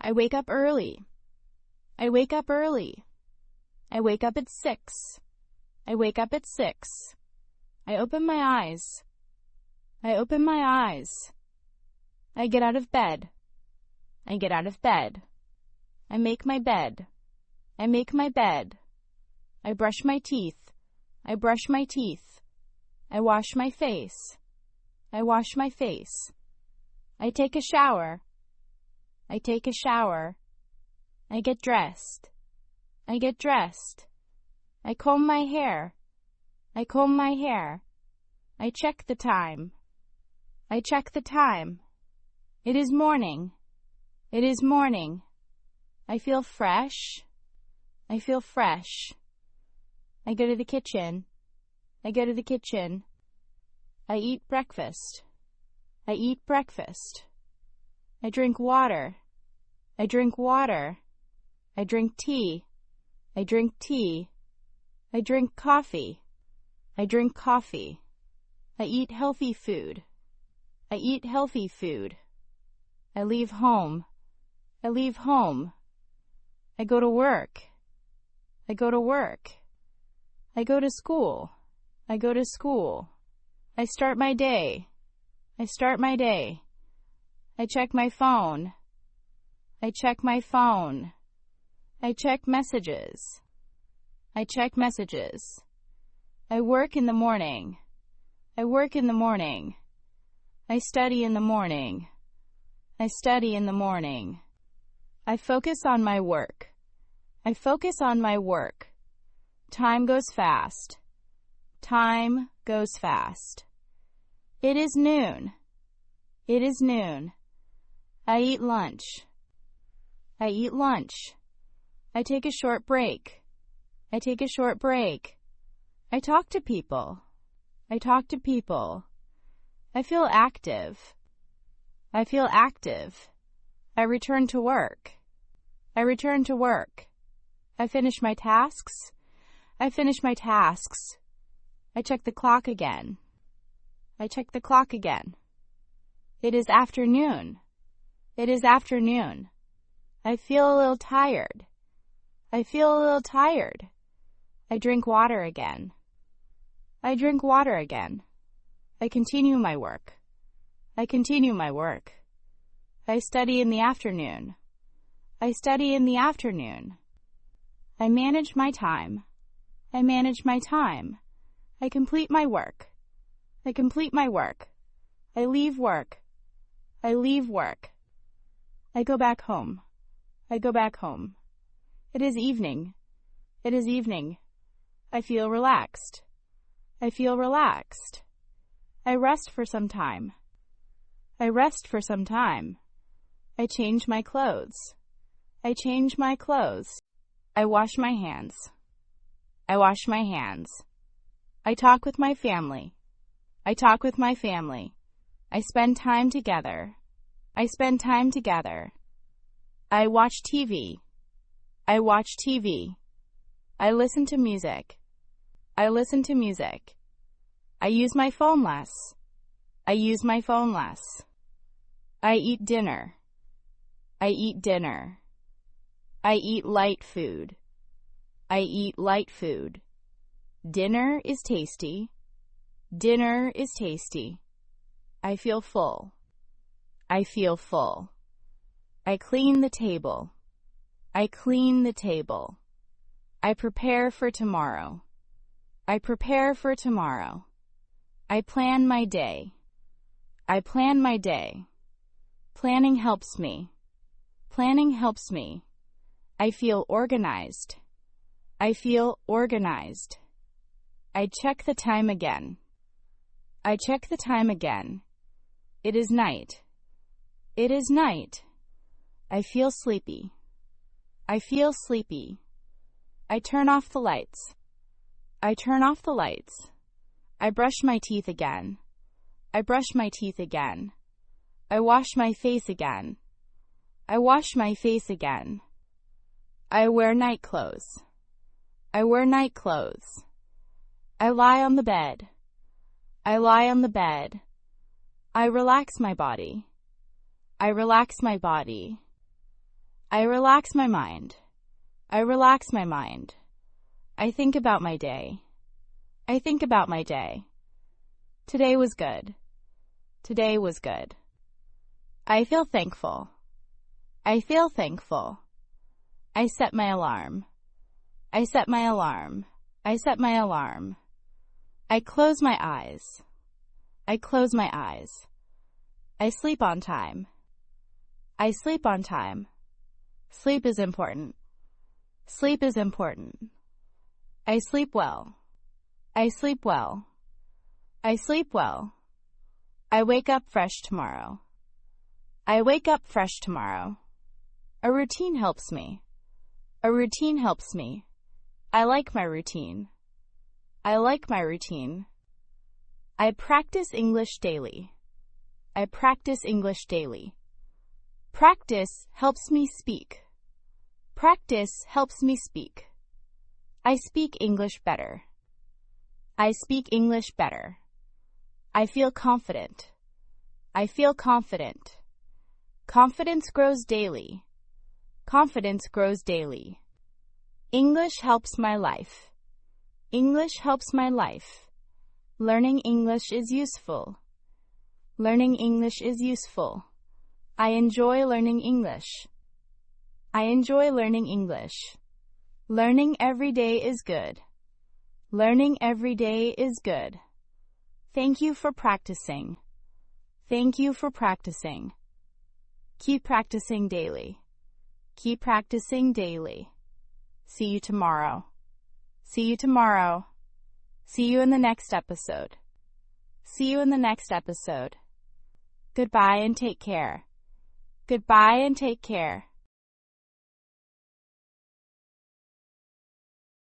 I wake up early. I wake up early. I wake up at 6. I wake up at 6. I open my eyes. I open my eyes. I get out of bed. I get out of bed. I make my bed. I make my bed. I brush my teeth. I brush my teeth. I wash my face. I wash my face. I take a shower. I take a shower. I get dressed. I get dressed. I comb my hair. I comb my hair. I check the time. I check the time. It is morning. It is morning. I feel fresh. I feel fresh. I go to the kitchen. I go to the kitchen. I eat breakfast. I eat breakfast. I drink water. I drink water. I drink tea. I drink tea. I drink coffee. I drink coffee. I eat healthy food. I eat healthy food. I leave home. I leave home. I go to work. I go to work. I go to school. I go to school. I start my day. I start my day. I check my phone. I check my phone. I check messages. I check messages. I work in the morning. I work in the morning. I study in the morning. I study in the morning. I focus on my work. I focus on my work. Time goes fast. Time goes fast. It is noon. It is noon. I eat lunch. I eat lunch. I take a short break. I take a short break. I talk to people. I talk to people. I feel active. I feel active. I return to work. I return to work. I finish my tasks. I finish my tasks. I check the clock again. I check the clock again. It is afternoon. It is afternoon. I feel a little tired. I feel a little tired. I drink water again. I drink water again. I continue my work. I continue my work. I study in the afternoon. I study in the afternoon. I manage my time. I manage my time. I complete my work. I complete my work. I leave work. I leave work. I go back home. I go back home. It is evening. It is evening. I feel relaxed. I feel relaxed. I rest for some time. I rest for some time. I change my clothes. I change my clothes. I wash my hands. I wash my hands. I talk with my family. I talk with my family. I spend time together. I spend time together. I watch TV. I watch TV. I listen to music. I listen to music. I use my phone less. I use my phone less. I eat dinner. I eat dinner. I eat light food. I eat light food. Dinner is tasty. Dinner is tasty. I feel full. I feel full. I clean the table. I clean the table. I prepare for tomorrow. I prepare for tomorrow. I plan my day. I plan my day. Planning helps me. Planning helps me. I feel organized. I feel organized. I check the time again. I check the time again. It is night. It is night. I feel sleepy. I feel sleepy. I turn off the lights. I turn off the lights. I brush my teeth again. I brush my teeth again. I wash my face again. I wash my face again. I wear night clothes. I wear night clothes. I lie on the bed. I lie on the bed. I relax my body. I relax my body. I relax my mind. I relax my mind. I think about my day. I think about my day. Today was good. Today was good. I feel thankful. I feel thankful. I set my alarm. I set my alarm. I set my alarm. I close my eyes. I close my eyes. I sleep on time. I sleep on time. Sleep is important. Sleep is important. I sleep well. I sleep well. I sleep well. I wake up fresh tomorrow. I wake up fresh tomorrow. A routine helps me. A routine helps me. I like my routine. I like my routine. I practice English daily. I practice English daily. Practice helps me speak. Practice helps me speak. I speak English better. I speak English better. I feel confident. I feel confident. Confidence grows daily. Confidence grows daily. English helps my life. English helps my life. Learning English is useful. Learning English is useful. I enjoy learning English. I enjoy learning English. Learning every day is good. Learning every day is good. Thank you for practicing. Thank you for practicing. Keep practicing daily. Keep practicing daily. See you tomorrow. See you tomorrow. See you in the next episode. See you in the next episode. Goodbye and take care. Goodbye and take care.